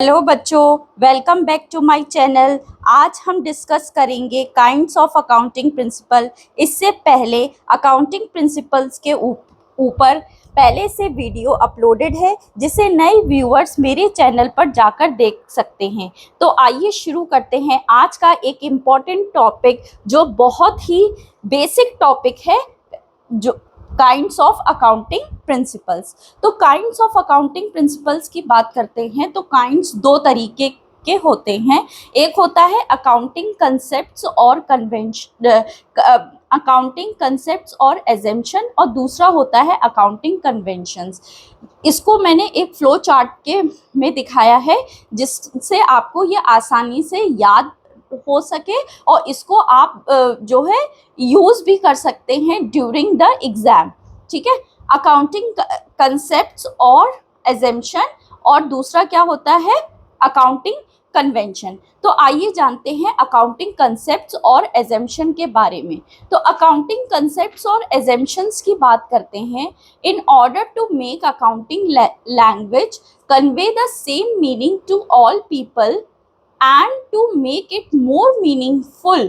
Hello बच्चों, welcome back to my channel. आज हम डिस्कस करेंगे काइंड्स ऑफ अकाउंटिंग प्रिंसिपल। इससे पहले अकाउंटिंग प्रिंसिपल्स के ऊपर पहले से वीडियो अपलोडेड है जिसे नए व्यूअर्स मेरे चैनल पर जाकर देख सकते हैं। तो आइए शुरू करते हैं आज का एक इम्पॉर्टेंट टॉपिक जो बहुत ही बेसिक टॉपिक है, जो काइंड्स ऑफ अकाउंटिंग प्रिंसिपल्स। तो काइंड्स ऑफ अकाउंटिंग प्रिंसिपल्स की बात करते हैं तो काइंड्स दो तरीके के होते हैं। एक होता है अकाउंटिंग कंसेप्ट्स और अकाउंटिंग कंसेप्ट्स और एजम्पशन, और दूसरा होता है अकाउंटिंग कन्वेंशंस। इसको मैंने एक फ्लो चार्ट के में दिखाया है जिससे आपको ये आसानी से याद हो सके और इसको आप जो है यूज भी कर सकते हैं ड्यूरिंग द एग्जाम। ठीक है, अकाउंटिंग कंसेप्ट्स और एजम्पशन, और दूसरा क्या होता है अकाउंटिंग कन्वेंशन। तो आइए जानते हैं अकाउंटिंग कंसेप्ट्स और एजम्पशन के बारे में। तो अकाउंटिंग कंसेप्ट्स और एजम्पशंस की बात करते हैं। In order to make accounting language convey the same meaning to all people and to make it more meaningful,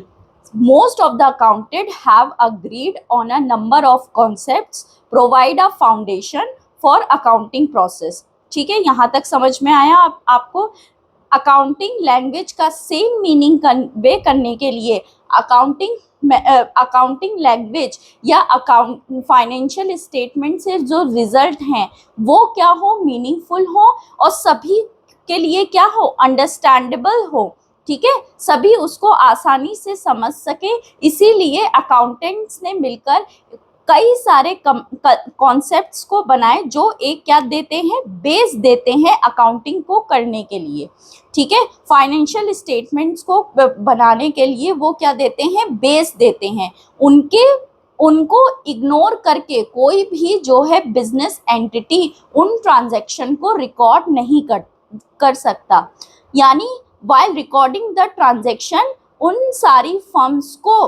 most of the accountants have agreed on a number of concepts provide a foundation for accounting process। ठीक है, यहाँ तक समझ में आया आपको? Accounting language का same meaning convey करने के लिए अकाउंटिंग लैंग्वेज या अकाउंट फाइनेंशियल स्टेटमेंट से जो रिजल्ट हैं वो क्या हो, मीनिंगफुल हो और सभी के लिए क्या हो, अंडरस्टैंडेबल हो। ठीक है, सभी उसको आसानी से समझ सके, इसीलिए अकाउंटेंट्स ने मिलकर कई सारे कॉन्सेप्ट्स को बनाए जो एक क्या देते हैं, बेस देते हैं अकाउंटिंग को करने के लिए। ठीक है, फाइनेंशियल स्टेटमेंट्स को बनाने के लिए वो क्या देते हैं, बेस देते हैं। उनको इग्नोर करके कोई भी जो है बिजनेस एंटिटी उन ट्रांजैक्शन को रिकॉर्ड नहीं कर सकता। यानी while रिकॉर्डिंग द ट्रांजैक्शन उन सारी फर्म्स को,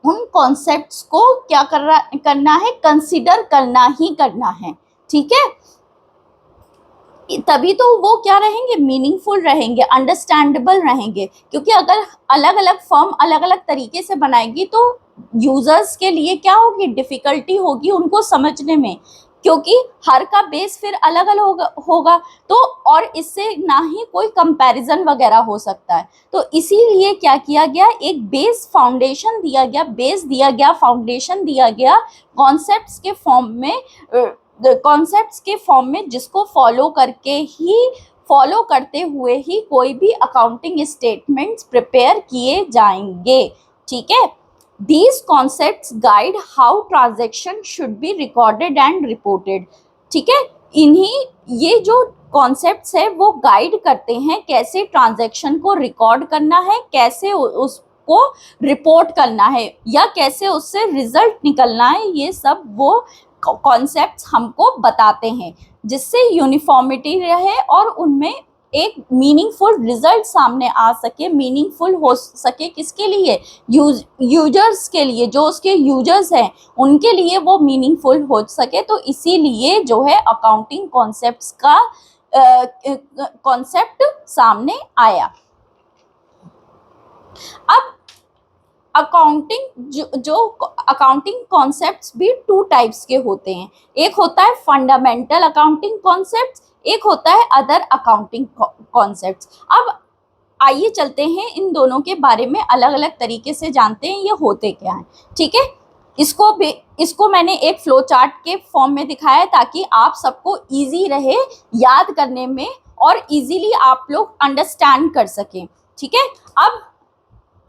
उन कॉन्सेप्ट्स को क्या करना है, कंसिडर करना ही करना है। ठीक है, तभी तो वो क्या रहेंगे, मीनिंगफुल रहेंगे, अंडरस्टैंडेबल रहेंगे। क्योंकि अगर अलग अलग फर्म अलग अलग तरीके से बनाएगी तो यूजर्स के लिए क्या होगी, डिफिकल्टी होगी उनको समझने में, क्योंकि हर का बेस फिर अलग अलग होगा। तो और इससे ना ही कोई कंपैरिजन वगैरह हो सकता है। तो इसीलिए क्या किया गया, एक बेस फाउंडेशन दिया गया, बेस दिया गया, फाउंडेशन दिया गया कॉन्सेप्ट्स के फॉर्म में, जिसको फॉलो करते हुए ही कोई भी अकाउंटिंग स्टेटमेंट्स प्रिपेयर किए जाएंगे। ठीक है, These concepts guide how transaction should be recorded and reported। ठीक है, ये जो कॉन्सेप्ट्स है वो गाइड करते हैं कैसे ट्रांजैक्शन को रिकॉर्ड करना है, कैसे उसको रिपोर्ट करना है या कैसे उससे रिजल्ट निकलना है। ये सब वो कॉन्सेप्ट्स हमको बताते हैं जिससे यूनिफॉर्मिटी रहे और उनमें एक मीनिंगफुल रिजल्ट सामने आ सके, मीनिंगफुल हो सके। किसके लिए, यूजर्स के लिए, जो उसके यूजर्स हैं उनके लिए वो मीनिंगफुल हो सके। तो इसीलिए जो है अकाउंटिंग कॉन्सेप्ट्स का कॉन्सेप्ट सामने आया। अब जो अकाउंटिंग कॉन्सेप्ट्स भी टू टाइप्स के होते हैं। एक होता है फंडामेंटल अकाउंटिंग कॉन्सेप्ट्स, एक होता है अदर अकाउंटिंग कॉन्सेप्ट्स। अब आइए चलते हैं इन दोनों के बारे में अलग अलग तरीके से जानते हैं ये होते क्या हैं। ठीक है, इसको मैंने एक फ्लो चार्ट के फॉर्म में दिखाया है ताकि आप सबको इजी रहे याद करने में और इजीली आप लोग अंडरस्टैंड कर सकें। ठीक है, अब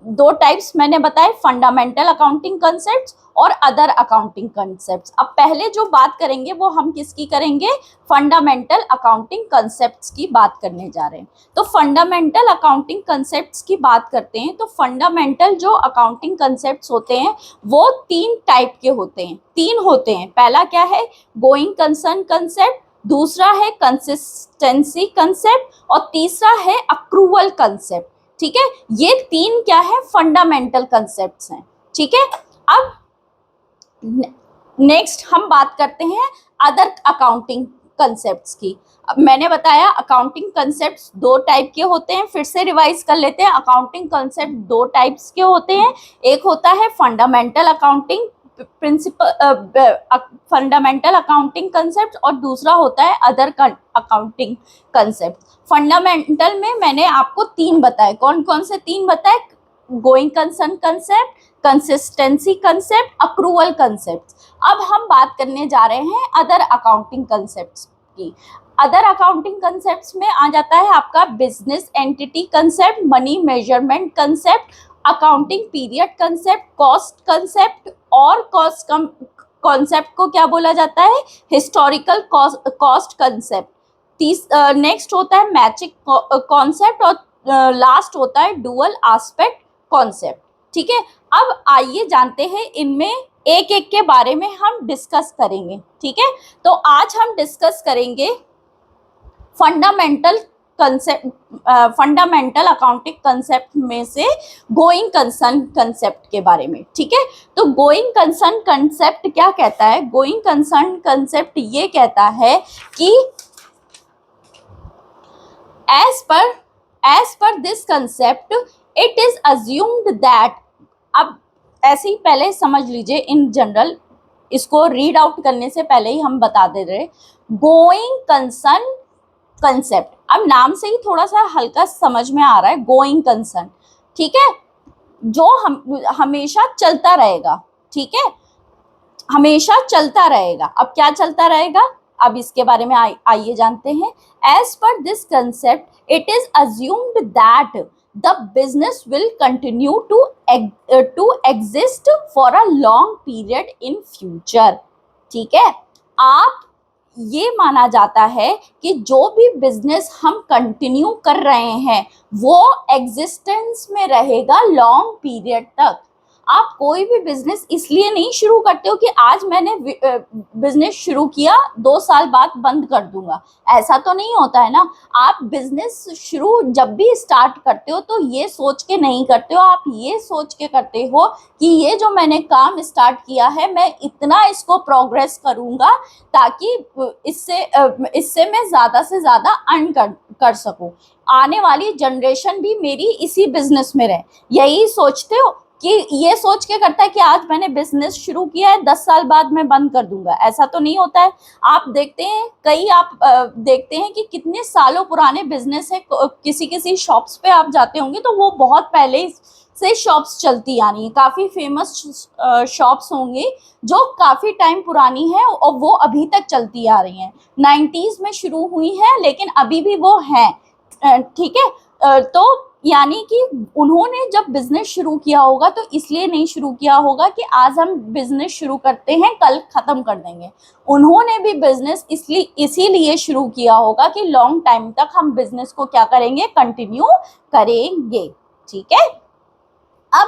दो टाइप्स मैंने बताए, फंडामेंटल अकाउंटिंग कंसेप्ट्स और अदर अकाउंटिंग कंसेप्ट्स। अब पहले जो बात करेंगे वो हम किसकी करेंगे, फंडामेंटल अकाउंटिंग कंसेप्ट्स की बात करने जा रहे हैं। तो फंडामेंटल अकाउंटिंग कंसेप्ट्स की बात करते हैं तो फंडामेंटल जो अकाउंटिंग कंसेप्ट्स होते हैं वो तीन टाइप के होते हैं, तीन होते हैं। पहला क्या है, गोइंग कंसर्न कंसेप्ट, दूसरा है कंसिस्टेंसी कंसेप्ट और तीसरा है अक्रूवल कंसेप्ट। ठीक है, ये तीन क्या है, फंडामेंटल कंसेप्ट्स हैं। ठीक है, अब नेक्स्ट हम बात करते हैं अदर अकाउंटिंग कंसेप्ट्स की। अब मैंने बताया अकाउंटिंग कंसेप्ट्स दो टाइप के होते हैं, फिर से रिवाइज कर लेते हैं। अकाउंटिंग कंसेप्ट दो टाइप्स के होते हैं, एक होता है fundamental accounting principle fundamental accounting concept और दूसरा होता है अदर अकाउंटिंग कंसेप्ट। फंडामेंटल में मैंने आपको तीन बताए, कौन कौन से तीन बताए? Going concern concept, consistency concept, accrual concept. अब हम बात करने जा रहे हैं अदर अकाउंटिंग कंसेप्ट्स की। अदर अकाउंटिंग कंसेप्ट्स में आ जाता है आपका business entity concept, money measurement concept, accounting period concept, cost concept, और कॉस्ट कॉन्सेप्ट को क्या बोला जाता है? Historical cost concept. नेक्स्ट होता है मैचिंग कॉन्सेप्ट और लास्ट होता है डुअल एस्पेक्ट कॉन्सेप्ट। ठीक है, अब आइए जानते हैं इनमें एक एक के बारे में हम डिस्कस करेंगे। ठीक है, तो आज हम डिस्कस करेंगे fundamental concept, fundamental accounting concept में से गोइंग कंसर्न कंसेप्ट के बारे में। ठीक है, तो गोइंग कंसर्न कंसेप्ट क्या कहता है? गोइंग कंसर्न कंसेप्ट ये कहता है कि as per this concept it is assumed that, अब ऐसे ही पहले समझ लीजिए इन जनरल, इसको रीड आउट करने से पहले ही हम बता दे रहे, गोइंग कंसर्न कंसेप्ट, अब नाम से ही थोड़ा सा हल्का समझ में आ रहा है, गोइंग कंसर्न। ठीक है, जो हमेशा चलता रहेगा। ठीक है, हमेशा चलता रहेगा। अब क्या चलता रहेगा, अब इसके बारे में आइए जानते हैं। As per this concept it is assumed that the business will continue to exist for a long period in future. ठीक है, आप ये माना जाता है कि जो भी बिजनेस हम कंटिन्यू कर रहे हैं वो एग्जिस्टेंस में रहेगा लॉन्ग पीरियड तक। आप कोई भी बिजनेस इसलिए नहीं शुरू करते हो कि आज मैंने बिजनेस शुरू किया 2 साल बाद बंद कर दूंगा, ऐसा तो नहीं होता है ना। आप बिजनेस शुरू जब भी स्टार्ट करते हो तो ये सोच के नहीं करते हो, आप ये सोच के करते हो कि ये जो मैंने काम स्टार्ट किया है मैं इतना इसको प्रोग्रेस करूंगा ताकि इससे मैं ज़्यादा से ज़्यादा अर्न कर सकूं, आने वाली जनरेशन भी मेरी इसी बिजनेस में रहे। यही सोचते हो कि ये सोच के करता है कि आज मैंने बिजनेस शुरू किया है 10 साल बाद मैं बंद कर दूंगा, ऐसा तो नहीं होता है। आप देखते हैं आप देखते हैं कि कितने सालों पुराने बिजनेस है, किसी किसी शॉप्स पे आप जाते होंगे तो वो बहुत पहले से शॉप्स चलती आ रही हैं, काफ़ी फेमस शॉप्स होंगी जो काफ़ी टाइम पुरानी है और वो अभी तक चलती आ रही हैं। 90s में शुरू हुई है लेकिन अभी भी वो हैं। ठीक है, तो यानी कि उन्होंने जब बिजनेस शुरू किया होगा तो इसलिए नहीं शुरू किया होगा कि आज हम बिजनेस शुरू करते हैं कल खत्म कर देंगे। उन्होंने भी बिजनेस इसीलिए शुरू किया होगा कि लॉन्ग टाइम तक हम बिजनेस को क्या करेंगे, कंटिन्यू करेंगे। ठीक है, अब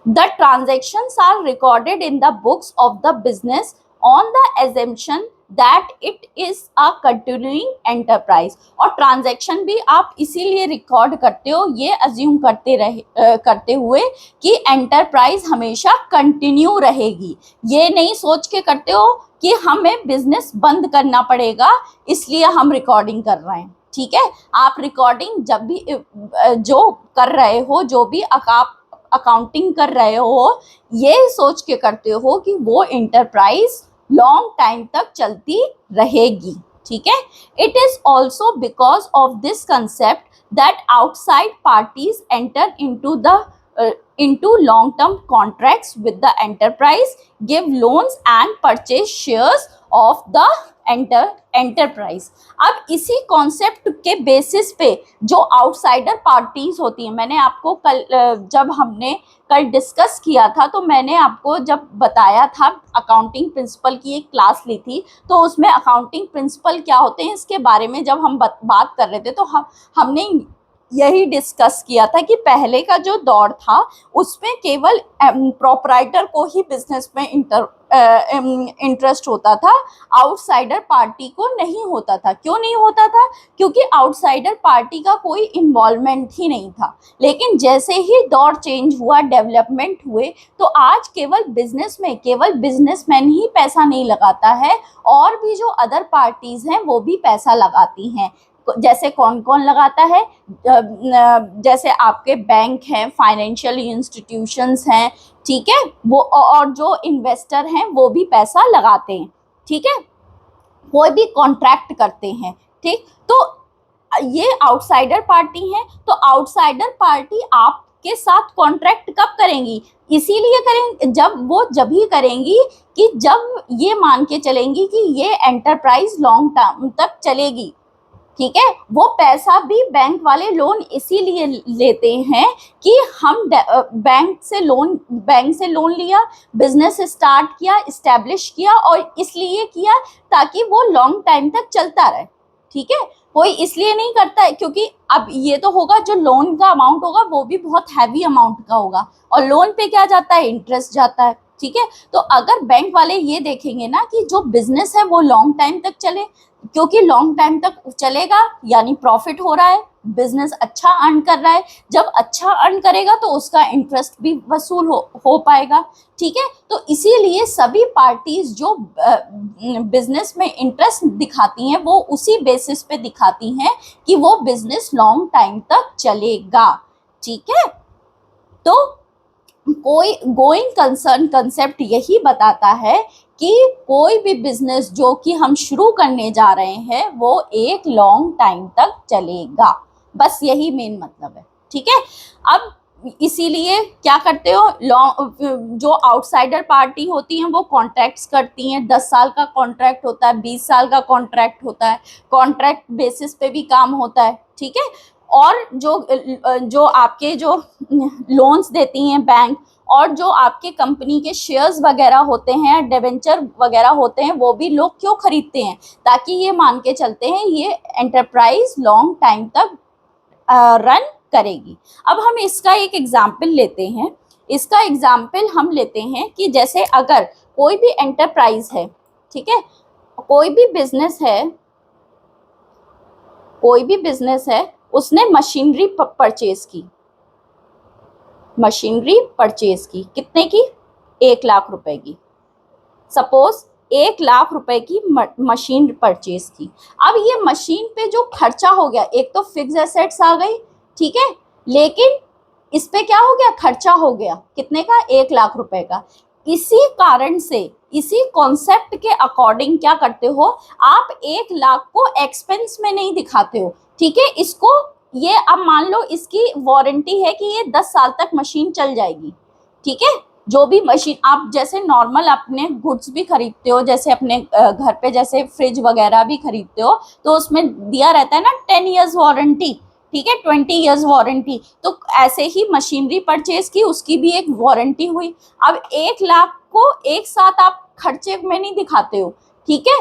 the transactions are recorded in the books of the business on the assumption that it is a continuing enterprise. और ट्रांजैक्शन भी आप इसीलिए रिकॉर्ड करते हो, ये अज्यूम करते हुए कि एंटरप्राइज हमेशा कंटिन्यू रहेगी। ये नहीं सोच के करते हो कि हमें बिजनेस बंद करना पड़ेगा इसलिए हम रिकॉर्डिंग कर रहे हैं। ठीक है, आप रिकॉर्डिंग जब भी जो कर रहे हो, जो भी अकाउंटिंग कर रहे हो, ये सोच के करते हो कि वो एंटरप्राइज लॉन्ग टाइम तक चलती रहेगी। ठीक है, it is also because of this concept that outside parties enter into long-term contracts with the enterprise, give loans and purchase shares of the enterprise. अब इसी कॉन्सेप्ट के बेसिस पे जो आउटसाइडर पार्टीज होती हैं, मैंने आपको जब हमने कल डिस्कस किया था तो मैंने आपको जब बताया था अकाउंटिंग प्रिंसिपल की एक क्लास ली थी तो उसमें अकाउंटिंग प्रिंसिपल क्या होते हैं इसके बारे में जब हम बात कर रहे थे तो हमने यही डिस्कस किया था कि पहले का जो दौर था उसमें केवल प्रोपराइटर को ही बिजनेस में इंटरेस्ट होता था, आउटसाइडर पार्टी को नहीं होता था। क्यों नहीं होता था? क्योंकि आउटसाइडर पार्टी का कोई इन्वॉल्वमेंट ही नहीं था। लेकिन जैसे ही दौर चेंज हुआ, डेवलपमेंट हुए, तो आज केवल बिजनेस में केवल बिजनेसमैन ही पैसा नहीं लगाता है, और भी जो अदर पार्टीज हैं वो भी पैसा लगाती हैं। जैसे कौन कौन लगाता है? जैसे आपके बैंक हैं, फाइनेंशियल इंस्टीट्यूशंस हैं, ठीक है, वो और जो इन्वेस्टर हैं वो भी पैसा लगाते हैं, ठीक है, कोई भी कॉन्ट्रैक्ट करते हैं, ठीक। तो ये आउटसाइडर पार्टी है, तो आउटसाइडर पार्टी आपके साथ कॉन्ट्रैक्ट कब करेंगी? इसीलिए करेंगे जब ही करेंगी कि जब ये मान के चलेंगी कि ये एंटरप्राइज लॉन्ग टर्म तक चलेगी, ठीक है। वो पैसा भी बैंक वाले लोन इसीलिए लेते हैं कि हम बैंक से लोन लिया, बिजनेस स्टार्ट किया, इस्टेब्लिश किया, और इसलिए किया ताकि वो लॉन्ग टाइम तक चलता रहे, ठीक है। कोई इसलिए नहीं करता है क्योंकि अब ये तो होगा, जो लोन का अमाउंट होगा वो भी बहुत हैवी अमाउंट का होगा, और लोन पे क्या जाता है? इंटरेस्ट जाता है, ठीक है। तो अगर बैंक वाले ये देखेंगे ना कि जो बिजनेस है वो लॉन्ग टाइम तक चले, क्योंकि लॉन्ग टाइम तक चलेगा यानी प्रॉफिट हो रहा है, बिजनेस अच्छा अर्न कर रहा है, जब अच्छा अर्न करेगा तो उसका इंटरेस्ट भी वसूल हो पाएगा, ठीक है। तो इसीलिए सभी पार्टीज जो बिजनेस में इंटरेस्ट दिखाती हैं वो उसी बेसिस पे दिखाती हैं कि वो बिजनेस लॉन्ग टाइम तक चलेगा, ठीक है। तो कोई गोइंग कंसर्न कंसेप्ट यही बताता है कि कोई भी बिजनेस जो कि हम शुरू करने जा रहे हैं वो एक लॉन्ग टाइम तक चलेगा, बस यही मेन मतलब है, ठीक है। अब इसीलिए क्या करते हो, जो आउटसाइडर पार्टी होती हैं वो कॉन्ट्रैक्ट्स करती हैं, 10 साल का कॉन्ट्रैक्ट होता है, 20 साल का कॉन्ट्रैक्ट होता है, कॉन्ट्रैक्ट बेसिस पे भी काम होता है, ठीक है। और जो आपके जो लोन्स देती हैं बैंक, और जो आपके कंपनी के शेयर्स वगैरह होते हैं, डिबेंचर वगैरह होते हैं, वो भी लोग क्यों खरीदते हैं? ताकि ये मान के चलते हैं ये एंटरप्राइज लॉन्ग टाइम तक रन करेगी। अब हम इसका एक एग्जाम्पल लेते हैं। इसका एग्जाम्पल हम लेते हैं कि जैसे अगर कोई भी एंटरप्राइज है, ठीक है, कोई भी बिजनेस है, उसने मशीनरी परचेज की, कितने की? 1 लाख रुपए की। सपोज 1 लाख रुपए की मशीन परचेज की। अब ये मशीन पे जो खर्चा हो गया, एक तो फिक्स एसेट्स आ गई, ठीक है, लेकिन इस पे क्या हो गया? खर्चा हो गया, कितने का? 1 लाख रुपए का। इसी कारण से, इसी कॉन्सेप्ट के अकॉर्डिंग क्या करते हो आप? 1 लाख को एक्सपेंस में नहीं दिखाते हो, ठीक है। इसको ये अब मान लो इसकी वारंटी है कि ये 10 साल तक मशीन चल जाएगी, ठीक है। जो भी मशीन आप जैसे नॉर्मल अपने गुड्स भी खरीदते हो, जैसे अपने घर पे जैसे फ्रिज वगैरह भी खरीदते हो, तो उसमें दिया रहता है ना 10 इयर्स वारंटी, ठीक है, 20 इयर्स वारंटी। तो ऐसे ही मशीनरी परचेज की, उसकी भी एक वारंटी हुई। अब 1 लाख को एक साथ आप खर्चे में नहीं दिखाते हो, ठीक है।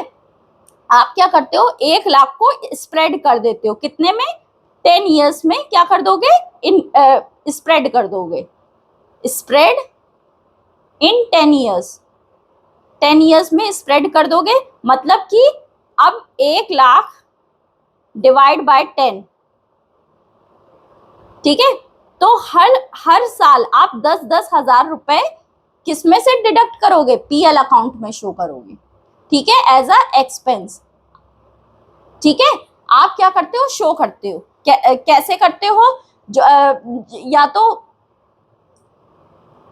आप क्या करते हो? 1 लाख को स्प्रेड कर देते हो, कितने में? 10 इयर्स में क्या कर दोगे? स्प्रेड कर दोगे, स्प्रेड इन 10 ईयर्स, 10 ईयर्स में स्प्रेड कर दोगे। मतलब कि अब 1 लाख डिवाइड बाय 10, ठीक है। तो हर साल आप 10-10 हजार रुपए किसमें से डिडक्ट करोगे? पीएल अकाउंट में शो करोगे, ठीक है, एज अ एक्सपेंस, ठीक है। आप क्या करते हो? शो करते हो। कैसे करते हो? या तो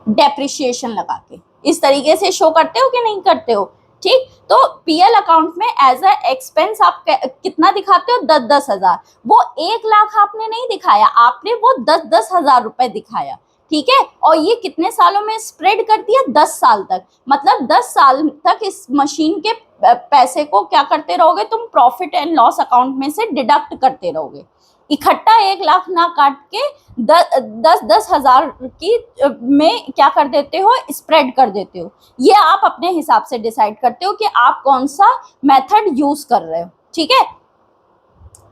डेप्रिशिएशन लगा के, इस तरीके से शो करते हो कि नहीं करते हो? ठीक। तो पीएल अकाउंट में एज अ एक्सपेंस आप कितना दिखाते हो? 10-10 हजार। वो 1 लाख आपने नहीं दिखाया, आपने वो 10-10 हजार रुपए दिखाया, ठीक है। और ये कितने सालों में स्प्रेड कर दिया? 10 साल तक। मतलब 10 साल तक इस मशीन के पैसे को क्या करते रहोगे तुम? प्रॉफिट एंड लॉस अकाउंट में से डिडक्ट करते रहोगे। इकट्ठा 1 लाख ना काट के 10-10 हजार की में क्या कर देते हो? स्प्रेड कर देते हो। ये आप अपने हिसाब से डिसाइड करते हो कि आप कौन सा मेथड यूज कर रहे हो, ठीक है,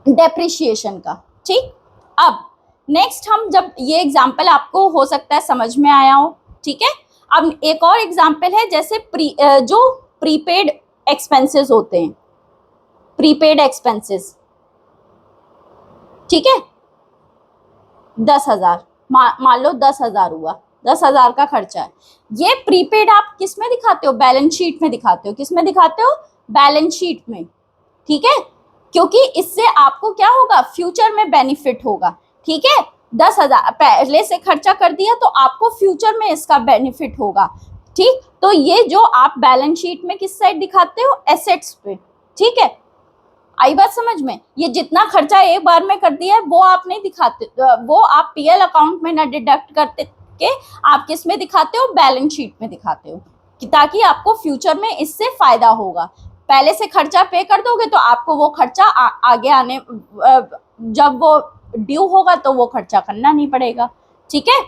डेप्रिशिएशन का, ठीक। अब नेक्स्ट हम जब ये एग्जाम्पल आपको हो सकता है समझ में आया हो, ठीक है। अब एक और एग्जाम्पल है, जैसे जो प्रीपेड एक्सपेंसेस होते हैं, प्रीपेड एक्सपेंसेस, ठीक है। 10,000 मान लो 10,000 हुआ, 10,000 का खर्चा है। ये प्रीपेड आप किस में दिखाते हो? बैलेंस शीट में दिखाते हो। किस में दिखाते हो? बैलेंस शीट में, ठीक है। क्योंकि इससे आपको क्या होगा? फ्यूचर में बेनिफिट होगा, ठीक है। 10,000 पहले से खर्चा कर दिया तो आपको फ्यूचर में इसका बेनिफिट होगा, ठीक। तो ये जो आप बैलेंस शीट में किस साइड दिखाते हो? एसेट्स पे, ठीक है। आई बात समझ में? ये जितना खर्चा एक बार में कर दिया है वो आप नहीं दिखाते, वो आप पीएल अकाउंट में ना डिडक्ट करते के आप किस में दिखाते हो? बैलेंस शीट में दिखाते हो, कि ताकि आपको फ्यूचर में इससे फायदा होगा। पहले से खर्चा पे कर दोगे तो आपको वो खर्चा आगे आने जब वो ड्यू होगा तो वो खर्चा करना नहीं पड़ेगा, ठीक है।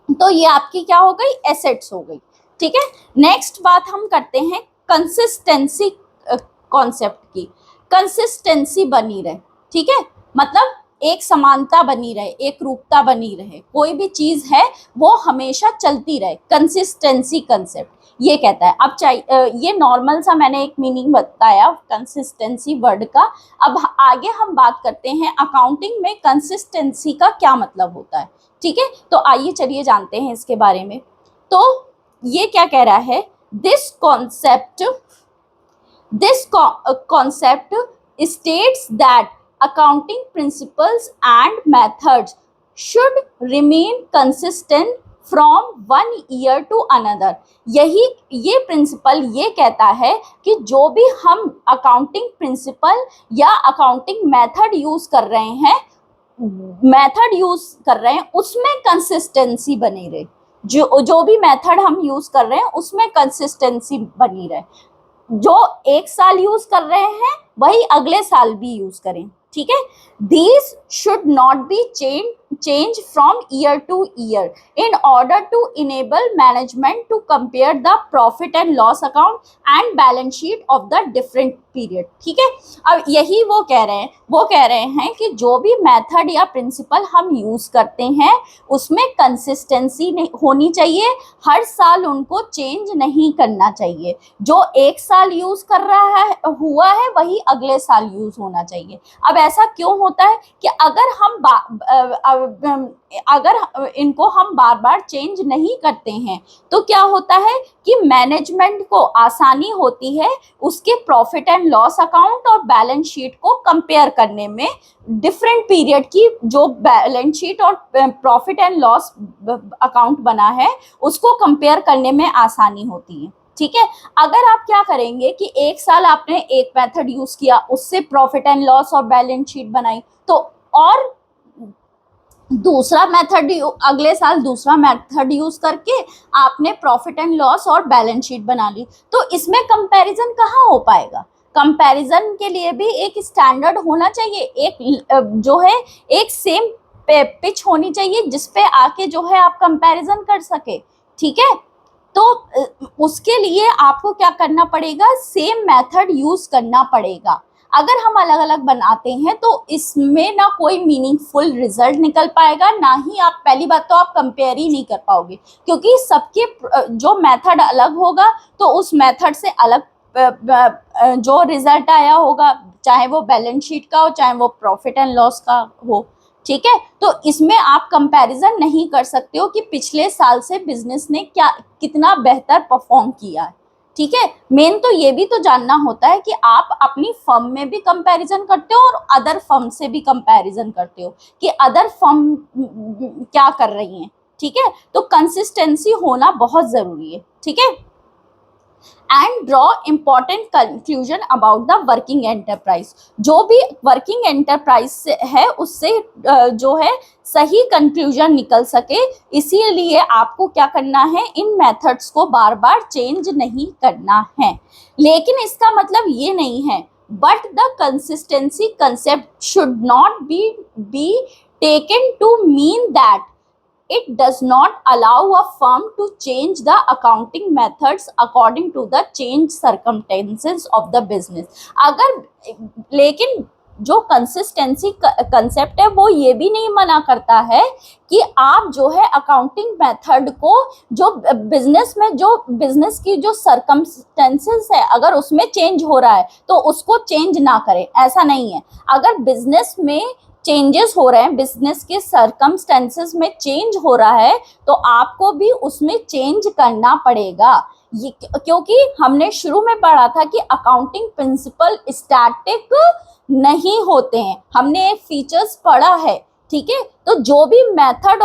तो ये आपकी क्या हो गई? एसेट्स हो गई, ठीक है। नेक्स्ट बात हम करते हैं कंसिस्टेंसी कॉन्सेप्ट की। कंसिस्टेंसी बनी रहे, ठीक है। मतलब एक समानता बनी रहे, एक रूपता बनी रहे, कोई भी चीज है वो हमेशा चलती रहे, कंसिस्टेंसी कंसेप्ट ये कहता है। अब चाहिए ये नॉर्मल सा मैंने एक मीनिंग बताया कंसिस्टेंसी वर्ड का। अब आगे हम बात करते हैं अकाउंटिंग में कंसिस्टेंसी का क्या मतलब होता है, ठीक है। तो आइए चलिए जानते हैं इसके बारे में। तो ये क्या कह रहा है? This concept states that accounting principles and methods should remain consistent from one year to another। ये प्रिंसिपल ये कहता है कि जो भी हम अकाउंटिंग प्रिंसिपल या अकाउंटिंग मेथड यूज कर रहे हैं उसमें कंसिस्टेंसी बनी रहे। जो भी मेथड हम यूज कर रहे हैं उसमें कंसिस्टेंसी बनी रहे। जो एक साल यूज कर रहे हैं वही अगले साल भी यूज करें, ठीक है। These should not be change from year to year in order to enable management to compare the profit and loss account and balance sheet of the different period, ठीक है। अब यही वो कह रहे हैं कि जो भी मेथड या प्रिंसिपल हम यूज करते हैं उसमें कंसिस्टेंसी होनी चाहिए, हर साल उनको चेंज नहीं करना चाहिए। जो एक साल यूज कर रहा है हुआ है वही अगले साल यूज होना चाहिए। अब ऐसा क्यों होता है कि अगर इनको हम बार बार चेंज नहीं करते हैं तो क्या होता है कि मैनेजमेंट को आसानी होती है उसके प्रॉफिट एंड लॉस अकाउंट और बैलेंस शीट को कंपेयर करने में। डिफरेंट पीरियड की जो बैलेंस शीट और प्रॉफिट एंड लॉस अकाउंट बना है उसको कंपेयर करने में आसानी होती है, ठीक है। अगर आप क्या करेंगे कि एक साल आपने एक मेथड यूज किया, उससे प्रॉफिट एंड लॉस और बैलेंस शीट बनाई, तो और दूसरा मेथड अगले साल दूसरा मेथड यूज करके आपने प्रॉफिट एंड लॉस और बैलेंस शीट बना ली, तो इसमें कंपैरिजन कहाँ हो पाएगा? कंपैरिजन के लिए भी एक स्टैंडर्ड होना चाहिए, एक जो है एक सेम पिच होनी चाहिए जिसपे आके जो है आप कंपैरिजन कर सके, ठीक है। तो उसके लिए आपको क्या करना पड़ेगा? सेम मेथड यूज करना पड़ेगा। अगर हम अलग अलग बनाते हैं तो इसमें ना कोई मीनिंगफुल रिजल्ट निकल पाएगा, ना ही आप पहली बात तो आप कंपेयर ही नहीं कर पाओगे क्योंकि सबके जो मेथड अलग होगा तो उस मेथड से अलग जो रिजल्ट आया होगा, चाहे वो बैलेंस शीट का हो चाहे वो प्रॉफिट एंड लॉस का हो, ठीक है। तो इसमें आप कंपैरिजन नहीं कर सकते हो कि पिछले साल से बिजनेस ने कितना बेहतर परफॉर्म किया है, ठीक है। मेन तो ये भी तो जानना होता है कि आप अपनी फर्म में भी कंपैरिजन करते हो और अदर फर्म से भी कंपैरिजन करते हो कि अदर फर्म क्या कर रही हैं, ठीक है। तो कंसिस्टेंसी होना बहुत जरूरी है, ठीक है। And draw important conclusion about the working enterprise. जो भी वर्किंग एंटरप्राइज है उससे जो है सही कंक्लूजन निकल सके, इसीलिए आपको क्या करना है? इन मेथड्स को बार बार चेंज नहीं करना है। लेकिन इसका मतलब ये नहीं है but the consistency concept should not B taken to mean that it does not allow a firm to change the accounting methods according to the changed circumstances of the business। अगर लेकिन जो कंसिस्टेंसी कंसेप्ट है वो ये भी नहीं मना करता है कि आप जो है अकाउंटिंग मेथड को जो बिजनेस में जो बिजनेस की जो सरकमस्टेंसेस है अगर उसमें चेंज हो रहा है तो उसको चेंज ना करें, ऐसा नहीं है। अगर बिजनेस में चेंजेस हो रहे हैं, बिजनेस के सरकमस्टेंसेस में चेंज हो रहा है तो आपको भी उसमें चेंज करना पड़ेगा। ये क्योंकि हमने शुरू में पढ़ा था कि अकाउंटिंग प्रिंसिपल स्टैटिक नहीं होते हैं, हमने एक फीचर्स पढ़ा है, ठीक है। तो जो भी मेथड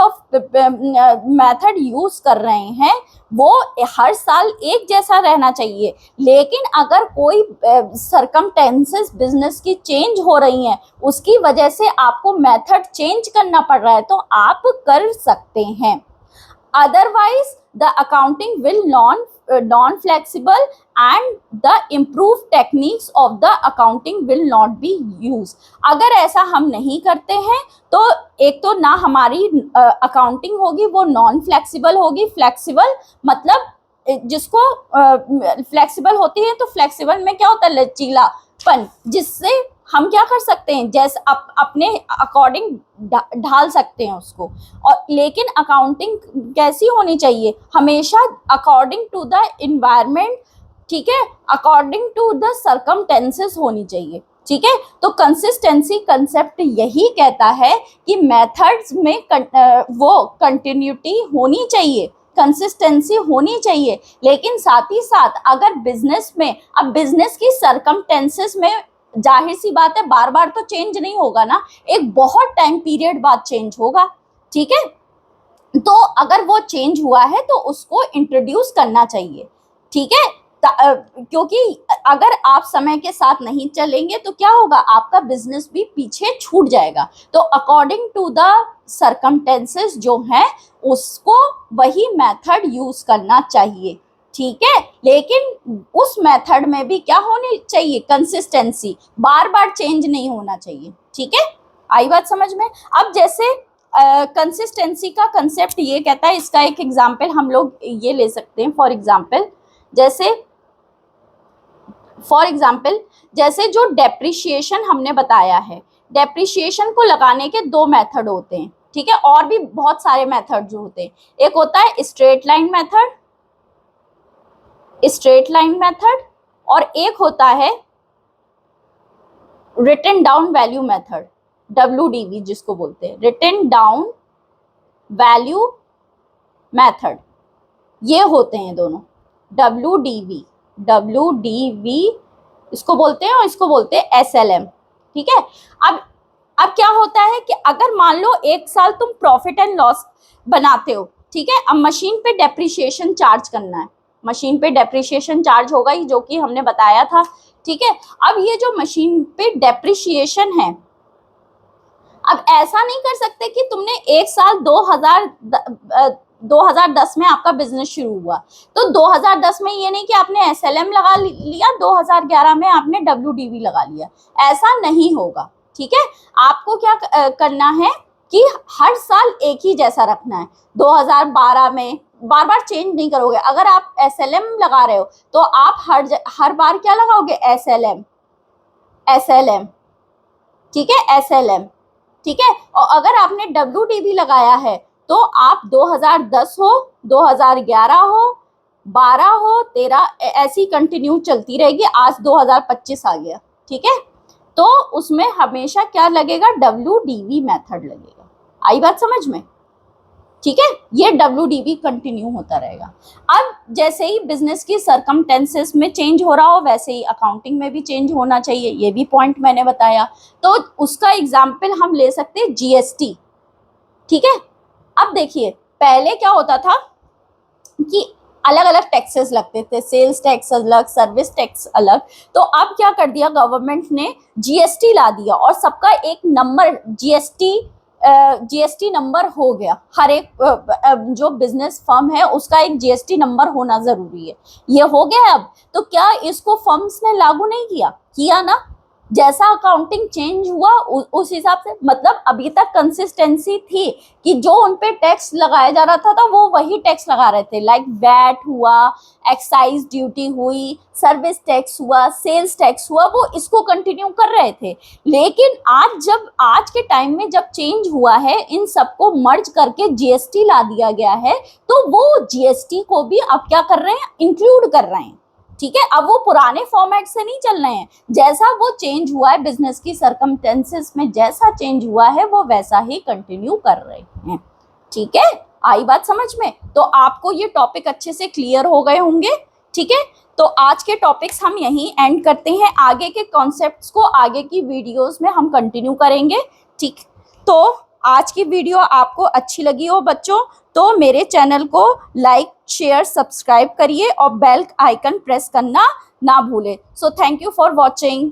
यूज कर रहे हैं वो हर साल एक जैसा रहना चाहिए, लेकिन अगर कोई सरकमटेंसेस बिजनेस की चेंज हो रही हैं उसकी वजह से आपको मेथड चेंज करना पड़ रहा है तो आप कर सकते हैं। Otherwise, the accounting will non-flexible and the improved techniques of the accounting will not be used. अगर ऐसा हम नहीं करते हैं तो एक तो ना हमारी अकाउंटिंग होगी वो नॉन फ्लेक्सिबल होगी। फ्लेक्सिबल मतलब जिसको फ्लेक्सिबल होती है तो फ्लेक्सिबल में क्या होता है, लचीलापन, जिससे हम क्या कर सकते हैं जैसे अपने अकॉर्डिंग ढाल सकते हैं उसको। और लेकिन अकाउंटिंग कैसी होनी चाहिए, हमेशा अकॉर्डिंग टू द इन्वायरमेंट, ठीक है, अकॉर्डिंग टू द सरकमटेंसेस होनी चाहिए, ठीक है। तो कंसिस्टेंसी कंसेप्ट यही कहता है कि मेथड्स में वो कंटिन्यूटी होनी चाहिए, कंसिस्टेंसी होनी चाहिए, लेकिन साथ ही साथ अगर बिजनेस में, अब बिजनेस की सरकमटेंसेस में जाहिर सी बात है बार बार तो चेंज नहीं होगा ना, एक बहुत टाइम पीरियड बाद चेंज होगा, ठीक है। तो अगर वो चेंज हुआ है तो उसको इंट्रोड्यूस करना चाहिए, ठीक है। क्योंकि अगर आप समय के साथ नहीं चलेंगे तो क्या होगा, आपका बिजनेस भी पीछे छूट जाएगा। तो अकॉर्डिंग टू द सरकमटेंसेस जो है उसको वही मेथड यूज करना चाहिए, ठीक है। लेकिन उस मेथड में भी क्या होनी चाहिए, कंसिस्टेंसी, बार बार चेंज नहीं होना चाहिए, ठीक है। आई बात समझ में। अब जैसे कंसिस्टेंसी का कंसेप्ट ये कहता है, इसका एक एग्जांपल हम लोग ये ले सकते हैं। फॉर एग्जांपल जैसे जो डेप्रिशिएशन हमने बताया है, डेप्रिशिएशन को लगाने के दो मेथड होते हैं, ठीक है, और भी बहुत सारे मेथड जो होते हैं। एक होता है स्ट्रेट लाइन मेथड और एक होता है written down value method, WDV जिसको बोलते हैं, रिटन डाउन वैल्यू मेथड। ये होते हैं दोनों, WDV इसको बोलते हैं और इसको बोलते हैं SLM, ठीक है। अब क्या होता है कि अगर मान लो एक साल तुम प्रॉफिट एंड लॉस बनाते हो, ठीक है, अब मशीन पे डेप्रिशिएशन चार्ज करना है, मशीन पे डेप्रिशिएशन चार्ज होगा ही, जो कि हमने बताया था, ठीक है। अब ये जो मशीन पे डेप्रिशिएशन है, अब ऐसा नहीं कर सकते कि तुमने एक साल 2010 में आपका बिजनेस शुरू हुआ तो 2010 में ये नहीं कि आपने SLM लगा लिया, 2011 में आपने WDV लगा लिया, ऐसा नहीं होगा, ठीक है। आपको क्या करना है कि हर साल एक ही जैसा रखना है। 2012 में बार बार चेंज नहीं करोगे। अगर आप SLM लगा रहे हो तो आप हर बार क्या लगाओगे, SLM, ठीक है, SLM, ठीक है। और अगर आपने WDV लगाया है तो आप 2010 हो, 2011 हो, 12 हो, 13 ऐसी कंटिन्यू चलती रहेगी। आज 2025 आ गया, ठीक है, तो उसमें हमेशा क्या लगेगा, WDV मेथड लगेगा। आई बात समझ में, ठीक है। ये WDV कंटिन्यू होता रहेगा। अब जैसे ही बिजनेस की सरकमटेंसेस में चेंज हो रहा हो वैसे ही अकाउंटिंग में भी चेंज होना चाहिए, ये भी पॉइंट मैंने बताया। तो उसका एग्जाम्पल हम ले सकते हैं GST, ठीक है। अब देखिए पहले क्या होता था कि अलग अलग टैक्सेस लगते थे, सेल्स टैक्स अलग, सर्विस टैक्स अलग। तो अब क्या कर दिया गवर्नमेंट ने, GST ला दिया और सबका एक नंबर GST नंबर हो गया। हर एक जो बिजनेस फर्म है उसका एक GST नंबर होना जरूरी है, ये हो गया। अब तो क्या इसको फर्म्स ने लागू नहीं किया ना, जैसा अकाउंटिंग चेंज हुआ उस हिसाब से, मतलब अभी तक कंसिस्टेंसी थी कि जो उन पे टैक्स लगाया जा रहा था वो वही टैक्स लगा रहे थे, लाइक वैट हुआ, एक्साइज ड्यूटी हुई, सर्विस टैक्स हुआ, सेल्स टैक्स हुआ, वो इसको कंटिन्यू कर रहे थे। लेकिन आज के टाइम में जब चेंज हुआ है, इन सबको मर्ज करके जीएसटी ला दिया गया है, तो वो जीएसटी को भी अब क्या कर रहे हैं, इंक्लूड कर रहे हैं। ठीक है, अब वो पुराने फॉर्मेट से नहीं चल रहे हैं, जैसा वो चेंज हुआ है बिजनेस की सर्कमस्टेंसेस में, जैसा चेंज हुआ है वो वैसा ही कंटिन्यू कर रहे हैं। ठीक है, आई बात समझ में? तो आपको ये टॉपिक अच्छे से क्लियर हो गए होंगे। ठीक है, तो आज के टॉपिक्स हम यहीं एंड करते हैं, आगे के कॉन्सेप्ट्स को आगे की वीडियोस में हम कंटिन्यू करेंगे। ठीक, तो आज की वीडियो आपको अच्छी लगी हो बच्चों, तो मेरे चैनल को लाइक शेयर सब्सक्राइब करिए और बेल आइकन प्रेस करना ना भूलें। So thank you for watching.